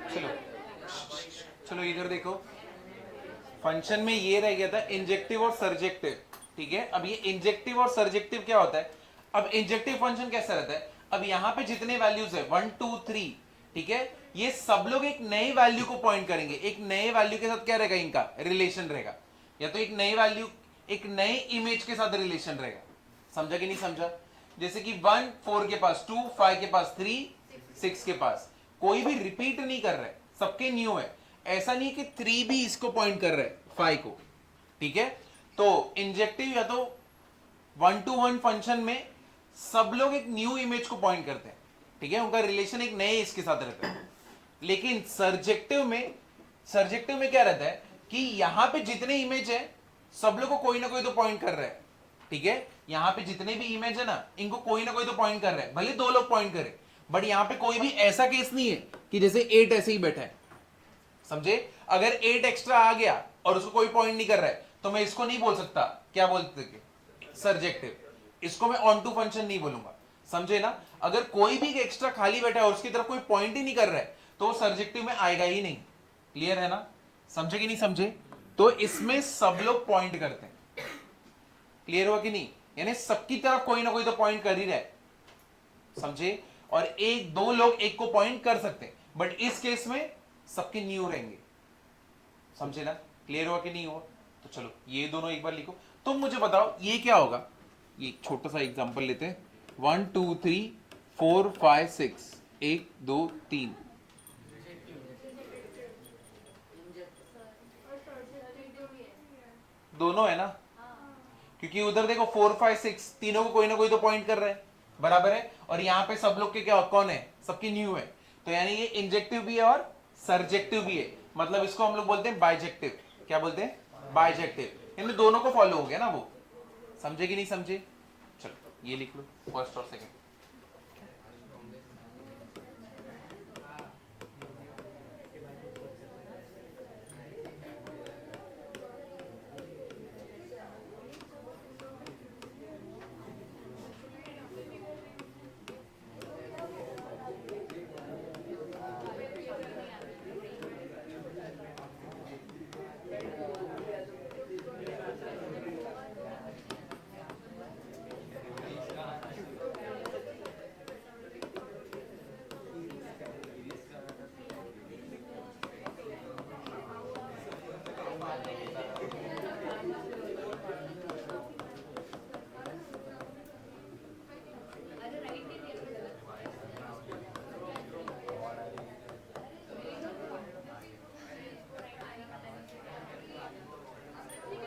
चलो चलो इधर देखो, फंक्शन में ये रह गया था इंजेक्टिव और सर्जेक्टिव। ठीक है, अब ये इंजेक्टिव और सर्जेक्टिव क्या होता है? अब इंजेक्टिव फंक्शन कैसा रहता है? अब यहां पे जितने वैल्यूज है 1 2 3, ठीक है, ये सब लोग एक नए वैल्यू को पॉइंट करेंगे। एक नए वैल्यू के साथ क्या रहेगा? इनका रिलेशन रहेगा, या तो एक नई वैल्यू एक नए इमेज के साथ रिलेशन रहेगा। समझा कि नहीं समझा? जैसे कि 1 4 के पास, 2 5 के पास, 3 6 के पास, कोई भी रिपीट नहीं कर रहा है, सबके न्यू है। ऐसा नहीं कि 3 भी इसको पॉइंट कर रहा है 5 को। ठीक है, तो इंजेक्टिव या तो 1 to 1 फंक्शन में सब लोग एक न्यू इमेज को पॉइंट करते हैं। ठीक है, उनका रिलेशन एक नए इसके साथ रहता है। लेकिन सर्जेक्टिव में क्या रहता है कि यहां पे जितने इमेज है सब लोग को कोई ना कोई तो पॉइंट कर रहा है। ठीक है, यहां पे जितने भी इमेज है ना, इनको कोई ना कोई तो पॉइंट कर रहा है, भले दो लोग पॉइंट करें, बट यहां पे कोई भी ऐसा केस नहीं है कि जैसे 8 ऐसे ही बैठा है। समझे? अगर 8 एक्स्ट्रा आ गया और उसको कोई पॉइंट नहीं कर रहा है, तो मैं इसको नहीं बोल सकता, क्या बोलते सर्जेक्टिव। इसको मैं ऑन टू फंक्शन नहीं बोलूंगा। समझे ना? अगर कोई भी एक्स्ट्रा खाली बैठा है और उसकी तरफ कोई पॉइंट ही नहीं कर रहा है, तो सर्जेक्टिव में आएगा ही नहीं। क्लियर है ना? समझे कि नहीं समझे? तो इसमें सब लोग पॉइंट करते हैं। क्लियर हुआ कि नहीं? यानी सबकी तरफ कोई ना कोई तो पॉइंट कर ही रहा है। समझे? और एक दो लोग एक को पॉइंट कर सकते हैं, बट इस केस में सबके न्यू रहेंगे। समझे ना? क्लियर हुआ कि नहीं हुआ? तो चलो ये दोनों एक बार लिखो। तुम मुझे बताओ ये क्या होगा? ये छोटा सा एग्जांपल लेते हैं। 1 2 3 4 5 6, 1 2 3। दोनों है ना, क्योंकि उधर देखो 4 5 6 तीनों को कोई ना कोई तो पॉइंट कर रहा है, बराबर है। और यहाँ पे सब लोग के क्या कौन है? सबकी न्यू है। तो यानी ये इंजेक्टिव भी है और सर्जेक्टिव भी है, मतलब इसको हम लोग बोलते हैं बाइजेक्टिव। क्या बोलते हैं? बाइजेक्टिव। इनमें दोनों को फॉलो हो गया ना वो। समझे कि नहीं समझे? चलो ये लिख लो, फर्स्ट और सेकंड।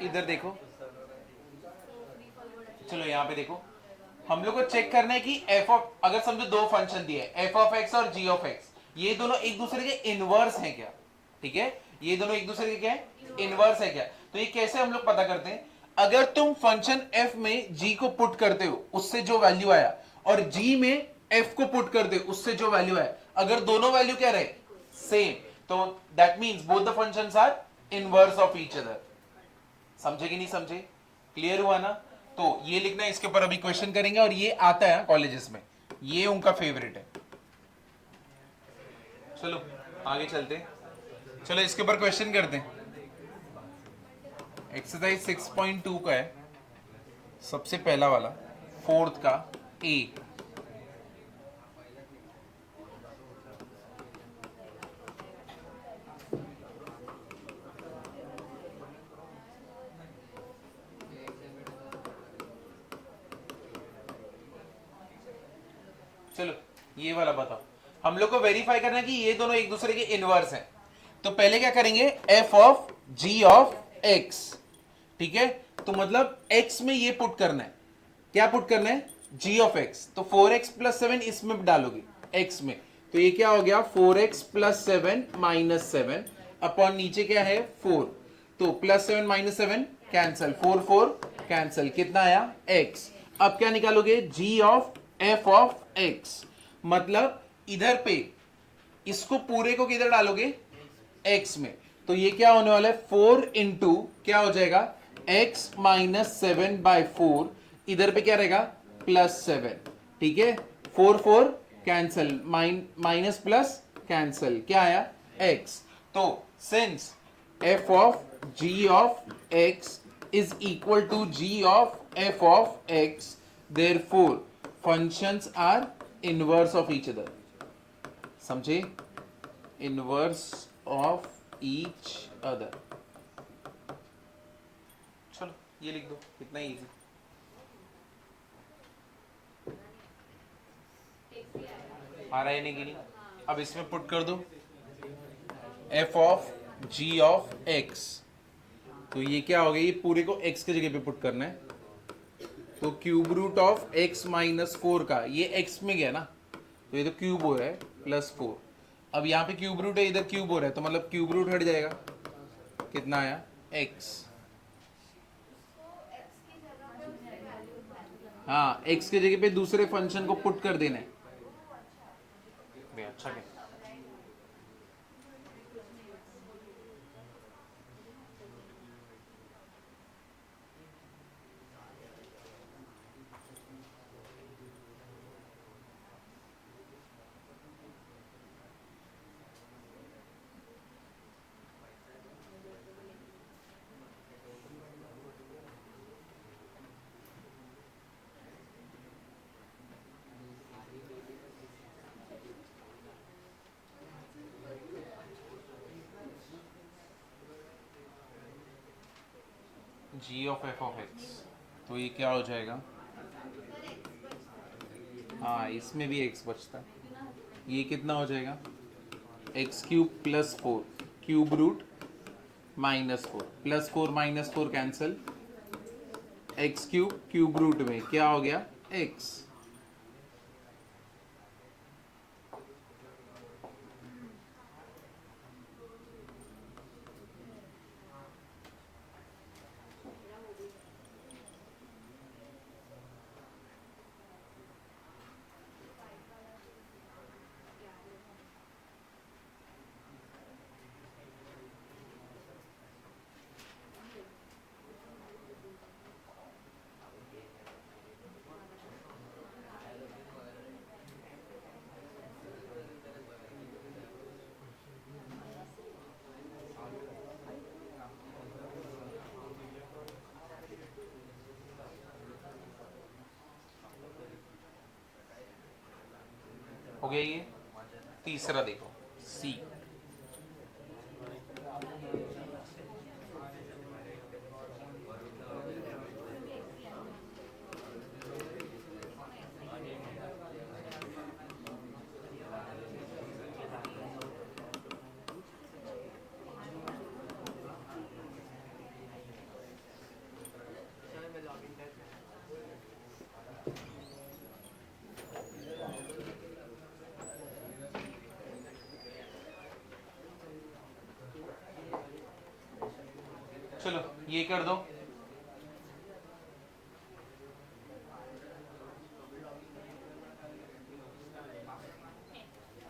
इधर देखो, चलो यहाँ पे देखो, हम लोग को चेक करना है कि एफ ऑफ, अगर समझो दो फंक्शन दिए एफ ऑफ एक्स और जी ऑफ एक्स, ये दोनों एक दूसरे के इनवर्स हैं क्या? ठीक है, ये दोनों एक दूसरे के क्या है? इनवर्स है क्या? तो ये कैसे हम लोग पता करते हैं? अगर तुम फंक्शन एफ में जी को पुट करते हो, उससे जो वैल्यू आया, और जी में एफ को पुट करते हो, उससे जो वैल्यू आया, अगर दोनों वैल्यू क्या रहे? सेम, तो that means both the functions are inverse of each other. समझे कि नहीं समझे? क्लियर हुआ ना? तो ये लिखना है, इसके ऊपर अभी क्वेश्चन करेंगे, और ये आता है कॉलेजेस में, ये उनका फेवरेट है। चलो आगे चलते, चलो इसके ऊपर क्वेश्चन करते हैं। एक्सरसाइज 6.2 का है, सबसे पहला वाला, फोर्थ का ए। चलो ये वाला बताओ, हम लोग को वेरीफाई करना है कि ये दोनों एक दूसरे के इनवर्स हैं। तो पहले क्या करेंगे? F of g of x. ठीक है, तो मतलब एक्स में ये पुट करना है, क्या पुट करना है? जी ऑफ एक्स। तो 4x + 7 इसमें डालोगे, x में, तो ये क्या हो गया 4x प्लस 7 माइनस 7 अपॉन नीचे क्या है 4, तो प्लस 7 माइनस 7 कैंसल, 4 4 कैंसल, कितना आया x। अब क्या निकालोगे g of f of x, मतलब इधर पे इसको पूरे को किधर डालोगे x में, तो ये क्या होने वाला है 4 इंटू क्या हो जाएगा x माइनस 7 बाय 4, इधर पे क्या रहेगा प्लस 7, ठीक है 4 4 कैंसल, माइनस प्लस कैंसल, क्या आया x। तो since f of g of x is equal to g of f of x, therefore functions are inverse of each other, समझे, इनवर्स ऑफ ईच अदर। चलो ये लिख दो, कितना इजी। आ रहा है नहीं कि नहीं, अब इसमें पुट कर दो f of g of x, तो ये क्या हो गया, ये पूरे को x की जगह पे पुट करना है, तो cube root of x minus 4 का, ये x में गया ना, तो ये तो क्यूब हो रहा है प्लस 4, अब यहाँ पे क्यूब रूट है इधर क्यूब हो रहा है, तो मतलब क्यूब रूट हट जाएगा, कितना आया x। हाँ x की जगह पे दूसरे फंक्शन को पुट कर देना है। अच्छा क्या g of f of x, तो ये क्या हो जाएगा, हाँ इसमें भी x बचता है, ये कितना हो जाएगा x cube plus 4 cube root minus 4 plus 4 minus 4 cancel, x cube cube root में क्या हो गया x। हो गया ये, तीसरा देखो सी, चलो ये कर दो,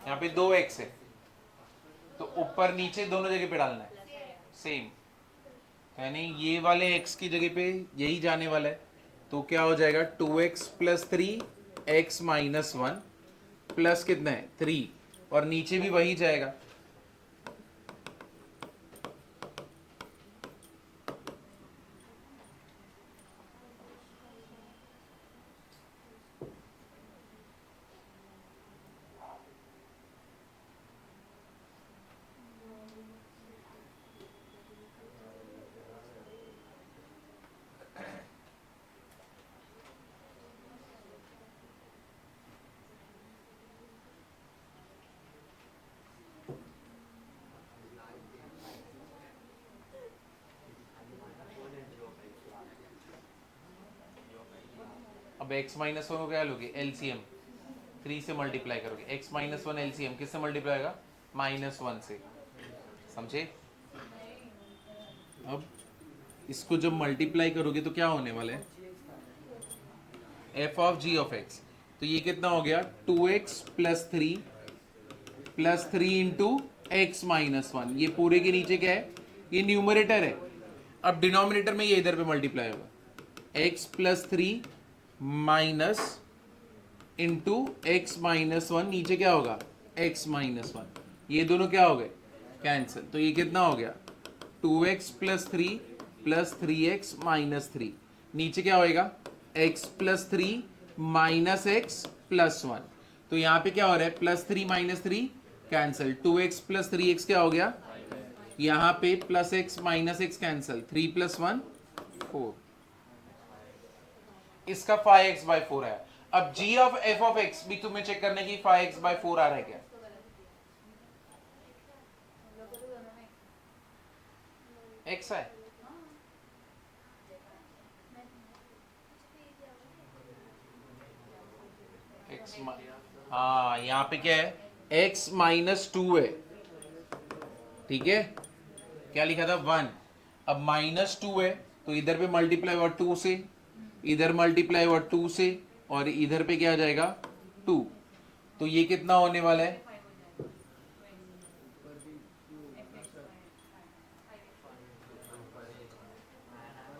यहाँ पे 2x है, तो ऊपर नीचे दोनों जगह पे डालना है सेम, यानी ये वाले x की जगह पे यही जाने वाला है, तो क्या हो जाएगा 2x plus 3 x minus 1 plus कितना है 3, और नीचे भी वही जाएगा, अब x माइनस 1 को क्या लोगे एलसीएम, 3 से मल्टीप्लाई करोगे, x माइनस वन एलसीएम किससे मल्टीप्लाई होगा, -1 से, समझे। अब इसको जब मल्टीप्लाई करोगे तो क्या होने वाला है, f of g of x, तो ये कितना हो गया 2x plus three into x minus one, ये पूरे के नीचे क्या है, ये न्यूमरेटर है। अब डिनोमिनेटर में ये इधर पे मल्टीप्लाई होगा, x plus three minus into x minus one, नीचे क्या होगा x माइनस वन, ये दोनों क्या हो गए कैंसिल, तो ये कितना हो गया 2x plus three x minus three, नीचे क्या होएगा x plus three minus x plus one, तो यहां पे क्या हो रहा है plus three minus three cancel, 2x plus three x क्या हो गया, यहां पे plus x minus x cancel, 3 + 1 4, इसका 5x/4 है। अब g of f of x भी तुम्हें चेक करने की 5x/4 आ रहा है क्या, x है, x, हाँ यहाँ पे क्या है x -2 है, ठीक है, क्या लिखा था 1, अब -2 है तो इधर पे मल्टीप्लाई हुआ 2 से, इधर मल्टीप्लाई हुआ 2 से, और इधर पे क्या आ जाएगा 2, तो ये कितना होने वाला है,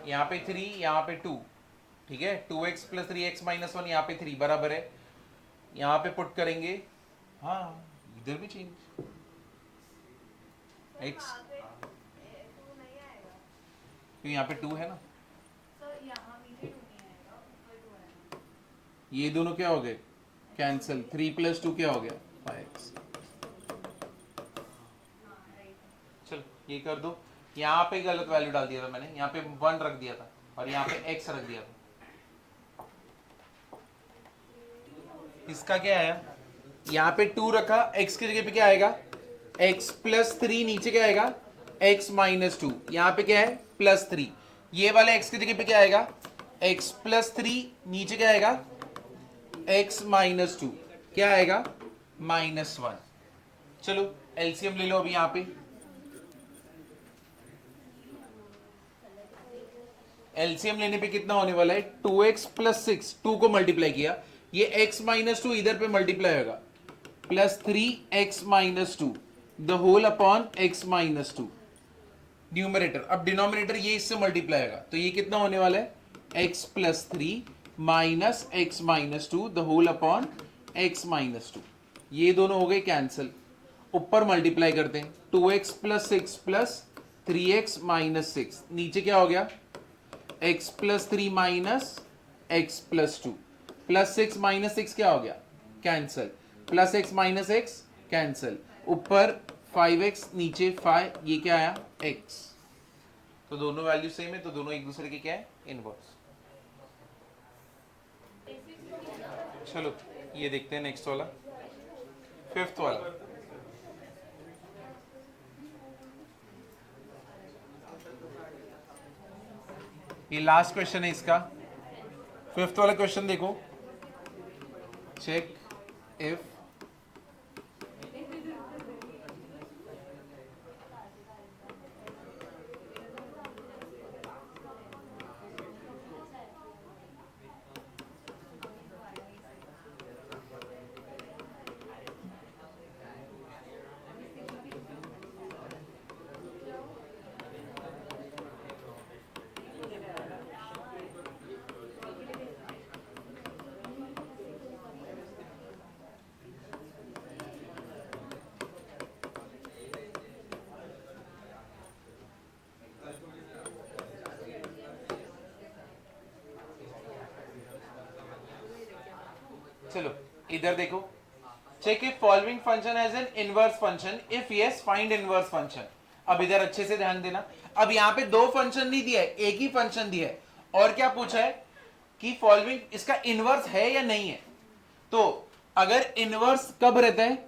यहाँ पे 3 यहाँ पे 2, ठीक है, 2x plus 3x minus one, यहाँ पे 3 बराबर है, यहाँ पे पुट करेंगे, हाँ इधर भी चेंज x, तो यहाँ पे 2 है ना, ये दोनों क्या हो गए कैंसिल, 3 + 2 क्या हो गया 5x, चलो ये कर दो, यहाँ पे गलत वैल्यू डाल दिया था मैंने, यहाँ पे 1 रख दिया था और यहाँ पे x रख दिया था, इसका क्या आया, यहाँ पे 2 रखा, x की जगह पे क्या आएगा x प्लस 3, नीचे क्या आएगा x -2, यहाँ पे क्या है +3, ये वाले x की जगह पे क्या आएगा x +3, नीचे क्या आएगा x -2, क्या आएगा -1, चलो एलसीएम ले लो अभी, यहाँ पे एलसीएम लेने पे कितना होने वाला है 2x + 6, 2 को मल्टीप्लाई किया, ये x -2 इधर पे मल्टीप्लाई होगा, +3x -2 the whole upon x -2 numerator, अब डिनोमिनेटर ये इससे मल्टीप्लाई होगा, तो ये कितना होने वाला है x + 3 minus x -2 the whole upon x -2, ये दोनों हो गए कैंसिल, ऊपर मल्टीप्लाई करते हैं 2x + 6 प्लस 3x - 6, नीचे क्या हो गया x + 3 माइनस x + 2, +6 - 6 क्या हो गया कैंसिल, +x - x कैंसिल, ऊपर 5x नीचे 5, ये क्या आया x, तो दोनों वैल्यू सेम है, तो दोनों एक दूसरे के क्या है इनवर्स। चलो ये देखते हैं नेक्स्ट वाला, 5th वाला, ये लास्ट क्वेश्चन है इसका, 5th वाला क्वेश्चन देखो, चेक इफ चलो इधर देखो, check if following function has an inverse function, if yes find inverse function. अब इधर अच्छे से ध्यान देना, अब यहाँ पे दो फंक्शन नहीं दिया है, एक ही फंक्शन दिया है, और क्या पूछा है कि फॉलोइंग इसका इनवर्स है या नहीं है, तो अगर इनवर्स कब रहता है,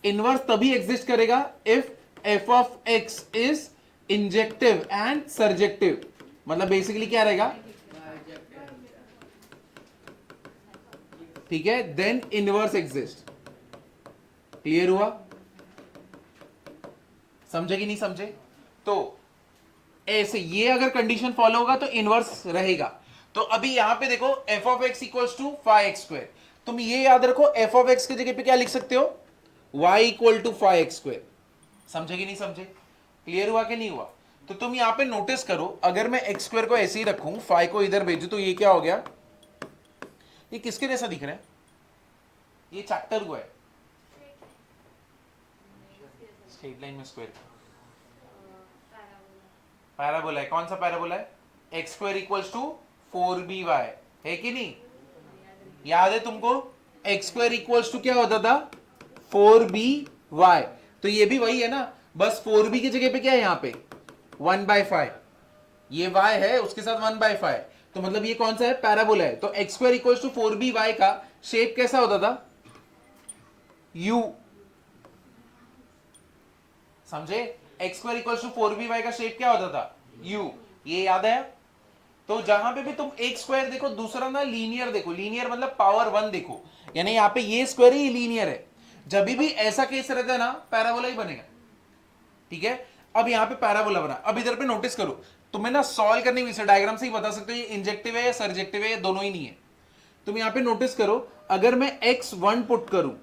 इनवर्स तभी एग्जिस्ट करेगा if f of x is injective and surjective, मतलब बेसिकली क्या रहेगा ठीक है, देन इनवर्स एग्जिस्ट। क्लियर हुआ? समझे कि नहीं समझे? तो ऐसे ये अगर कंडीशन फॉलो होगा तो इनवर्स रहेगा। तो अभी यहां पे देखो f of x equals to 5x²। तुम ये याद रखो एफ ऑफ एक्स की जगह पे क्या लिख सकते हो, y इक्वल टू 5x²। समझे कि नहीं समझे? क्लियर हुआ कि नहीं हुआ? तो तुम यहां पे नोटिस करो, अगर मैं x² को ऐसे ही रखूं, 5 को इधर भेजू, तो ये क्या हो गया? ये किसके जैसा दिख रहा है? ये चैप्टर को है, स्ट्रेट लाइन में स्क्वायर, पैराबोला है। कौन सा पैराबोला है? x² इक्वल्स टू 4by, है कि नहीं? याद है तुमको x² इक्वल्स टू क्या होता था? 4by। तो ये भी वही है ना, बस 4b की जगह पे क्या है यहाँ पे? 1/5। ये y है, उसके साथ 1/5, तो मतलब ये कौन सा है? पैराबोला है। तो x² इक्वल्स टू 4by का शेप कैसा होता था? u। समझे? x² इक्वल्स टू 4by का शेप क्या होता था? u। ये याद है? तो जहां पे भी तुम एक स्क्वायर देखो, दूसरा ना लीनियर देखो, लीनियर मतलब पावर 1 देखो, यानी यहाँ पे ये स्क्वायर ही लीनियर है। जब भी ऐसा केस रहता है ना, पैराबोला ही बनेगा। ठीक है, अब यहाँ पे पैराबोला बना। अब इधर पे नोटिस करो, तुम्हें ना सॉल्व करने की विषय डायग्राम से ही बता सकते हो ये इंजेक्टिव है या सर्जेक्टिव है, या दोनों ही नहीं है। तुम यहाँ पे नोटिस करो, अगर मैं x1 पुट करूं,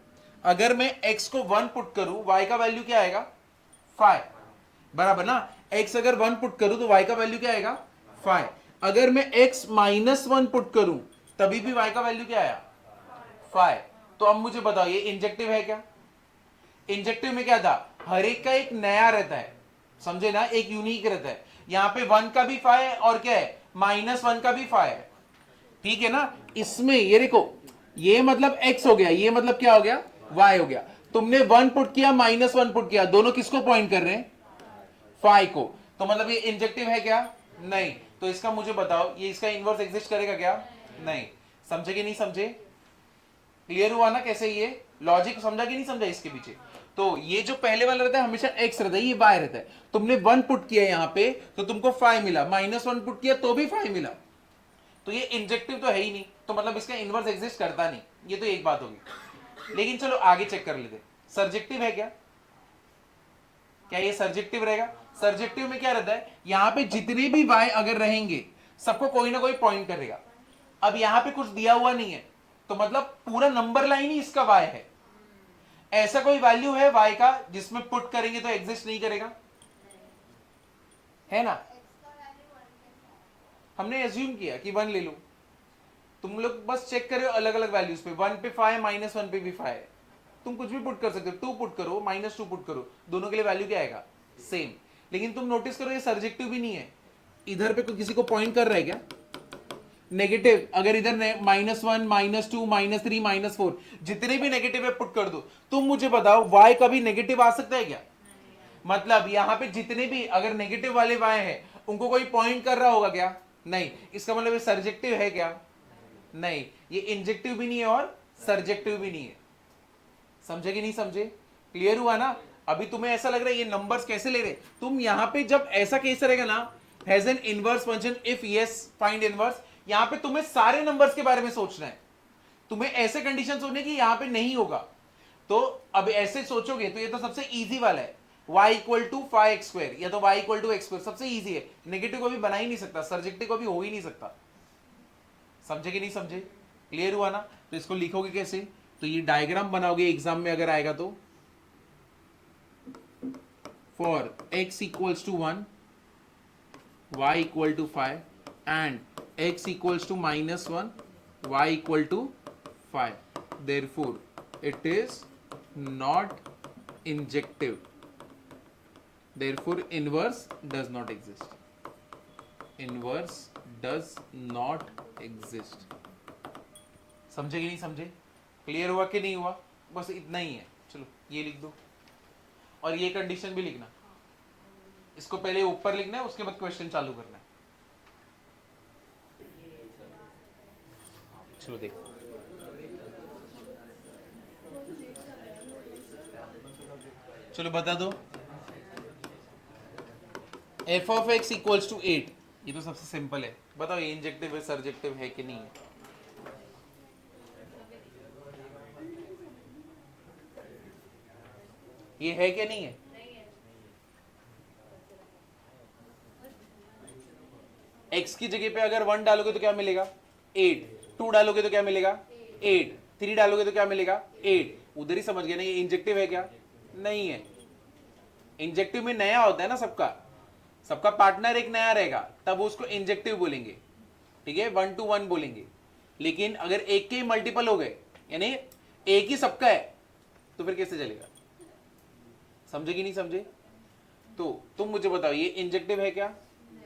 अगर मैं x को 1 पुट करूं, y का वैल्यू क्या आएगा? 5, बराबर ना? x अगर 1 पुट करूं तो y का वैल्यू क्या आएगा? 5। अगर मैं x -1 पुट करूं तभी भी y का वैल्यू क्या आया? 5। तो अब मुझे बताओ ये इंजेक्टिव है क्या? इंजेक्टिव में क्या था? हर एक का एक नया रहता है, समझे ना, एक यूनिक रहता है। यहां पे 1 का भी 5 है और क्या है, -1 का भी 5 है। ठीक है ना? इसमें ये देखो, ये मतलब x हो गया, ये मतलब क्या हो गया? y हो गया। तुमने 1 पुट किया, -1 पुट किया, दोनों किसको पॉइंट कर रहे हैं? 5 को। तो मतलब ये इंजेक्टिव है क्या? नहीं। तो इसका मुझे बताओ, ये इसका इनवर्स एग्जिस्ट करेगा क्या? नहीं। समझे कि नहीं समझे? क्लियर हुआ ना कैसे? ये लॉजिक समझा कि नहीं समझा इसके पीछे? तो ये जो पहले वाला रहता है हमेशा x रहता है, ये y रहता है। तुमने 1 पुट किया यहां पे तो तुमको 5 मिला, -1 पुट किया तो भी 5 मिला। तो ये इंजेक्टिव तो है ही नहीं, तो मतलब इसका इनवर्स एग्जिस्ट करता नहीं। ये तो एक बात होगी। लेकिन चलो आगे चेक कर लेते, सर्जेक्टिव है क्या? क्या ये सर्जेक्टिव रहेगा? सर्जेक्टिव में क्या रहता है, यहां पे जितने भी y अगर रहेंगे सबको कोई ना कोई पॉइंट करेगा। अब यहां पे कुछ दिया हुआ नहीं है, तो मतलब पूरा नंबर लाइन ही इसका y है। ऐसा कोई वैल्यू है y का जिसमें पुट करेंगे तो एग्जिस्ट नहीं करेगा? है ना? हमने एज्यूम किया कि 1 ले लो, तुम लोग बस चेक करो अलग अलग वैल्यूज पे, 1 पे 5, -1 पे भी 5 है। तुम कुछ भी पुट कर सकते हो, 2 पुट करो, -2 पुट करो, दोनों के लिए वैल्यू क्या आएगा? सेम। लेकिन तुम नोटिस करो ये सर्जेक्टिव भी नहीं है। इधर पे किसी को पॉइंट कर रहा है क्या? नेगेटिव। अगर इधर -1, -2, -3, -4 जितने भी नेगेटिव है पुट कर दो। तुम मुझे बताओ y कभी नेगेटिव आ सकता है क्या? मतलब यहां पे जितने भी अगर नेगेटिव वाले y है उनको कोई पॉइंट कर रहा होगा क्या? नहीं। इसका मतलब ये सर्जेक्टिव है क्या? नहीं। ये इंजेक्टिव भी नहीं है और सर्जेक्टिव भी नहीं है। समझे कि नहीं समझे? क्लियर हुआ ना? अभी तुम्हें ऐसा लग रहा है ये नंबर्स कैसे ले रहे, तुम यहां पे जब ऐसा केस रहेगा ना, has an inverse function if yes find inverse, यहां पे तुम्हें सारे नंबर्स के बारे में सोचना है। तुम्हें ऐसे कंडीशन सोचने की यहां पे नहीं होगा। तो अब ऐसे सोचोगे तो ये तो सबसे इजी वाला है, y इक्वल टू 5x², या तो y इक्वल टू x², सबसे इजी है। नेगेटिव को भी बना ही नहीं सकता, सर्जेक्टिव को भी हो ही नहीं सकता। समझे कि नहीं समझे? क्लियर हुआ ना? तो इसको लिखोगे कैसे? तो ये डायग्राम बनाओगे एग्जाम में अगर आएगा तो, for x equals to 1, y equal to 5 and x equals to -1, y equal to 5, therefore it is not injective, therefore inverse does not exist, inverse does not exist। समझे कि नहीं समझे? क्लियर हुआ कि नहीं हुआ? बस इतना ही है। चलो ये लिख दो और ये कंडीशन भी लिखना। इसको पहले ऊपर लिखना है, उसके बाद क्वेश्चन चालू करना है। चलो देखो, चलो बता दो। f of x equals to 8, ये तो सबसे सिंपल है। बताओ ये इंजेक्टिव है सर्जेक्टिव है कि नहीं है? ये है क्या नहीं है? x की जगह पे अगर 1 डालोगे तो क्या मिलेगा? 8। 2 डालोगे तो क्या मिलेगा? 8। 3 डालोगे तो क्या मिलेगा? 8। उधर ही समझ गए ना, ये इंजेक्टिव है क्या? नहीं है। इंजेक्टिव में नया होता है ना, सबका सबका पार्टनर एक नया रहेगा, तब उसको इंजेक्टिव बोलेंगे, ठीक है, 1 to 1 बोलेंगे। लेकिन अगर एक के मल्टीपल हो गए, यानी एक ही सबका है, तो फिर कैसे चलेगा? समझे कि नहीं समझे? तो तुम मुझे बताओ, ये इंजेक्टिव है क्या?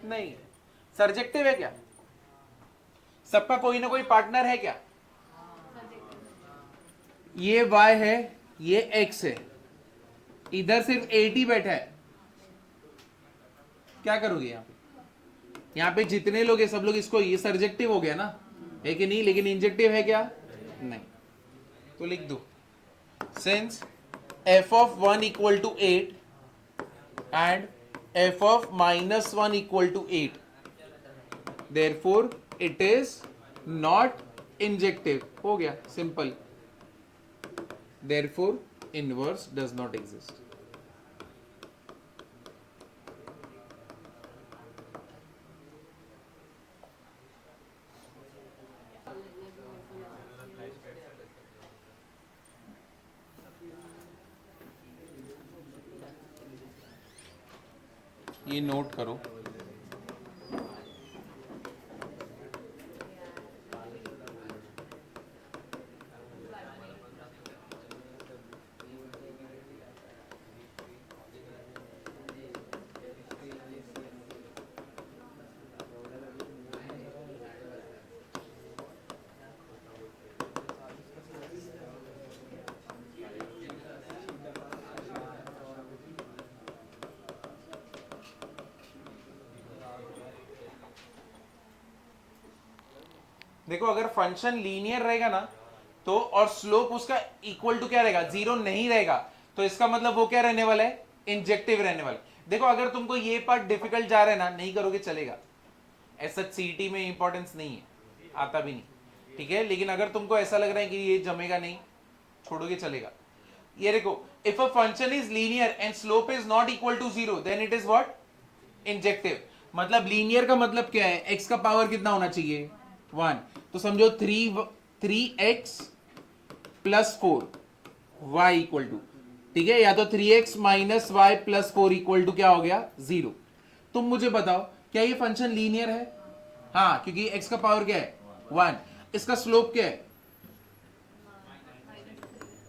नहीं। सर्जेक्टिव है क्या? सबका कोई ना कोई पार्टनर है क्या? ये y है, ये x है, इधर सिर्फ 8 ही बैठा है, क्या करोगे यहां पे? यहां पे जितने लोग हैं सब लोग इसको, ये सर्जेक्टिव हो गया ना, है कि नहीं? लेकिन इंजेक्टिव है क्या? नहीं। तो लिख दो, since f of 1 equal to 8 and f of minus 1 equal to 8, therefore it is not injective। हो गया simple. therefore inverse does not exist। ये नोट करो, देखो अगर फंक्शन लीनियर रहेगा ना, तो और स्लोप उसका इक्वल टू क्या रहेगा? 0 नहीं रहेगा, तो इसका मतलब वो क्या रहने वाला है? इंजेक्टिव रहने वाला है। देखो अगर तुमको ये पार्ट डिफिकल्ट जा रहा है ना, नहीं करोगे चलेगा, ऐसा सीईटी में इंपॉर्टेंस नहीं है, आता भी नहीं, ठीक है। लेकिन अगर तुमको ऐसा लग रहा है कि ये जमेगा नहीं, छोड़ोगे चलेगा। ये देखो, if a function is linear and slope is not equal to 0, then it is what? Injective. मतलब लीनियर का मतलब क्या है? एक्स का पावर कितना होना चाहिए? 1। तो समझो 3x plus 4 Y equal to, ठीक है, या तो 3x minus y plus 4 equal to क्या हो गया? 0। तुम मुझे बताओ, क्या ये फंक्शन लीनियर है? हाँ, क्योंकि x का पावर क्या है? 1। इसका स्लोप क्या है?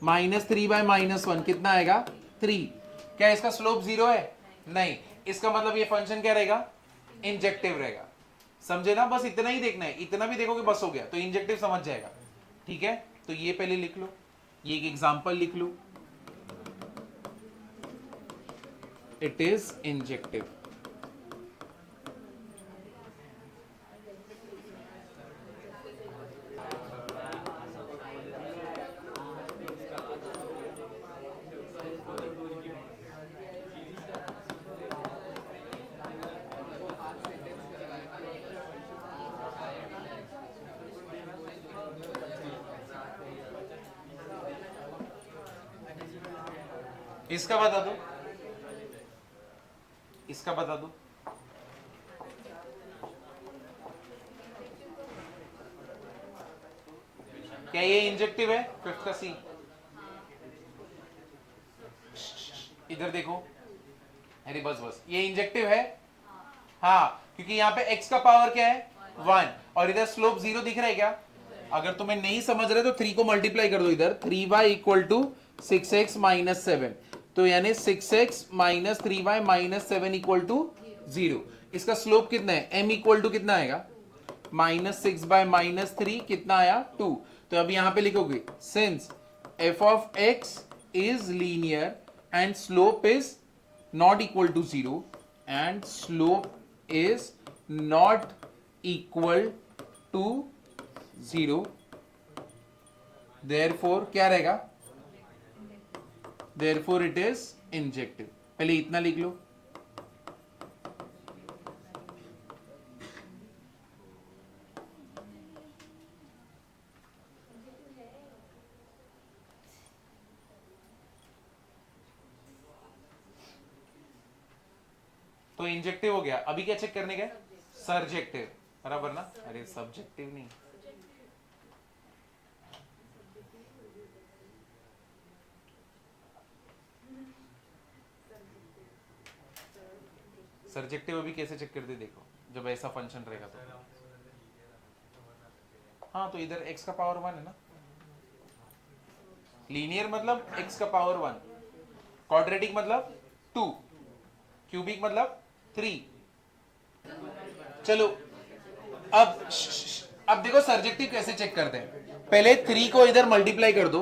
-3/-1 कितना आएगा? 3। क्या इसका स्लोप 0 है? नहीं। इसका मतलब ये फंक्शन क्या रहेगा? इंजेक्टिव रहेगा। समझे ना? बस इतना ही देखना है, इतना भी देखोगे बस हो गया, तो इंजेक्टिव समझ जाएगा, ठीक है। तो ये पहले लिख लो, ये एक एग्जांपल लिख लो, इट इज इंजेक्टिव। इसका बता दो, इसका बता दो। क्या ये इंजेक्टिव है? फिफ्थ का सी, इधर देखो, अरे बस बस, ये इंजेक्टिव है। हाँ, क्योंकि यहाँ पे x का पावर क्या है? 1, और इधर स्लोप 0 दिख रहा है क्या? अगर तुम्हें नहीं समझ रहे तो 3 को मल्टीप्लाई कर दो इधर, 3y equal to 6x minus 7, तो यानी 6x minus 3y minus 7 equal to 0। इसका स्लोप कितना है? m इक्वल टू कितना आएगा? -6/-3 कितना आया? 2। तो अब यहां पे लिखोगे, since f of x is linear and slope is not equal to 0 and slope is not equal to 0, therefore क्या रहेगा? therefore it is injective। पहले इतना लिख लो, तो इंजेक्टिव हो गया। अभी क्या चेक करने गए? सर्जेक्टिव, बराबर ना? अरे सब्जेक्टिव नहीं, सर्जेक्टिव अभी कैसे चेक करते देखो, जब ऐसा फंक्शन रहेगा तो। हाँ तो इधर x का पावर 1 है ना, लीनियर मतलब x का पावर 1, क्वाड्रेटिक मतलब 2, क्यूबिक मतलब 3। चलो अब देखो सर्जेक्टिव कैसे चेक करते हैं। पहले 3 को इधर मल्टीप्लाई कर दो,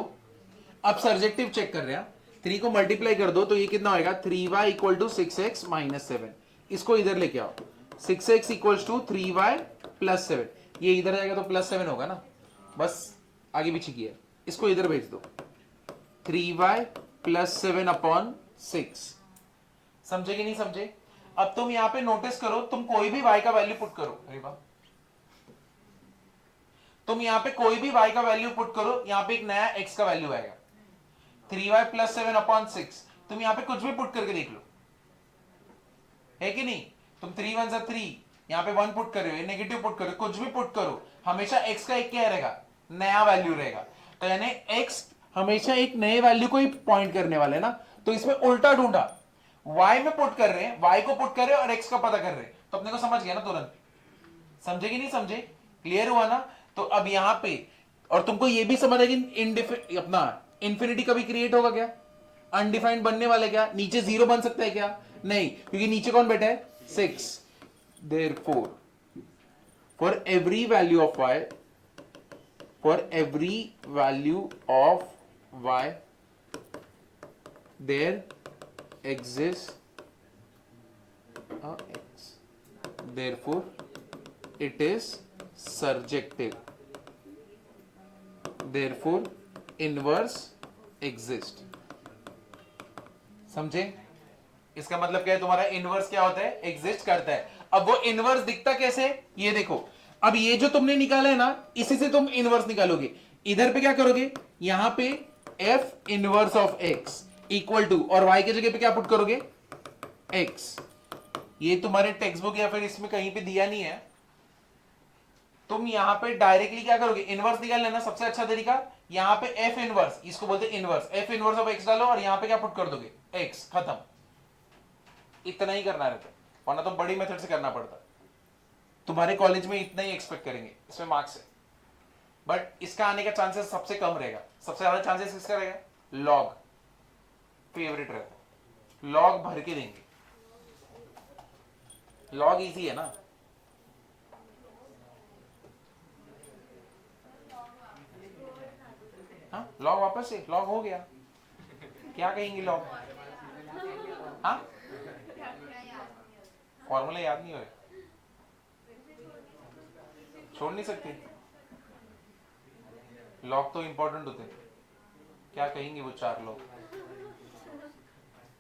अब सर्जेक्टिव चेक कर रहे हैं। 3 को मल्टीप्लाई कर दो तो ये कितना होगा? 3y equal to 6x minus 7। इसको इधर लेके आओ, 6x equals to 3y plus 7। ये इधर जाएगा तो प्लस 7 होगा ना, बस आगे पीछे किया, इसको इधर भेज दो, 3y प्लस 7 अपॉन 6। समझे कि नहीं समझे? अब तुम यहां पे नोटिस करो, तुम कोई भी y का वैल्यू पुट करो, अरे वाह, तुम यहां पे कोई भी y का वैल्यू पुट करो, यहां पे एक नया x का वैल्यू आएगा, 3y प्लस 7 अपॉन 6। तुम यहां पे कुछ भी पुट करके देख लो, है कि नहीं? तुम 3 1 3, यहां पे 1 पुट कर रहे हो, नेगेटिव पुट करो, कुछ भी पुट करो, हमेशा x का एक क्या रहेगा? नया वैल्यू रहेगा। तो यानी x हमेशा एक नए वैल्यू को ही पॉइंट करने वाले ना। तो इसमें उल्टा ढूंढा, y में पुट कर रहे हैं, y को पुट कर रहे हैं और x का पता कर रहे हैं, तो अपने को समझ गया ना तुरंत। समझे कि नहीं समझे? क्लियर हुआ ना? तो अब यहां पे और तुमको ये भी समझ है कि अपना इंफिनिटी कभी क्रिएट होगा क्या? अनडिफाइंड बनने वाले क्या? नीचे जीरो बन सकता है क्या? नहीं, क्योंकि नीचे कौन बैठा है? 6। Therefore, for every value of y, for every value of y, there exists a x. Therefore, it is surjective. Therefore, inverse exist. समझे? इसका मतलब क्या है? तुम्हारा इनवर्स क्या होता है? एग्जिस्ट करता है। अब वो इनवर्स दिखता कैसे? ये देखो, अब ये जो तुमने निकाला है ना, इसी से तुम इनवर्स निकालोगे। इधर पे क्या करोगे? यहां पे f inverse of x equal to, और y की जगह पे क्या पुट करोगे? x। ये तुम्हारे टेक्स्ट बुक या फिर इसमें कहीं पे दिया नहीं है। तुम यहां पे डायरेक्टली क्या करोगे? इनवर्स निकाल लेना सबसे अच्छा तरीका। यहां पे f इनवर्स, इसको बोलते हैं inverse, f inverse of x डालो और यहां पे क्या पुट कर दोगे? x। खत्म। इतना ही करना रहता है, वरना तो बड़ी मेथड से करना पड़ता। तुम्हारे कॉलेज में इतना ही एक्सपेक्ट करेंगे, इसमें मार्क्स है, बट इसका आने का चांसेस सबसे कम रहेगा। सबसे ज्यादा चांसेस किसका रहेगा? लॉग फेवरेट रहता है, लॉग भर के देंगे। लॉग इजी है ना। हाँ लॉग वापस से लॉग हो गया, क्या कहेंगे लॉग? हाँ फॉर्मूला याद नहीं हो, छोड़ नहीं सकते। लॉग तो इंपॉर्टेंट होते हैं, क्या कहेंगे वो 4 लोग?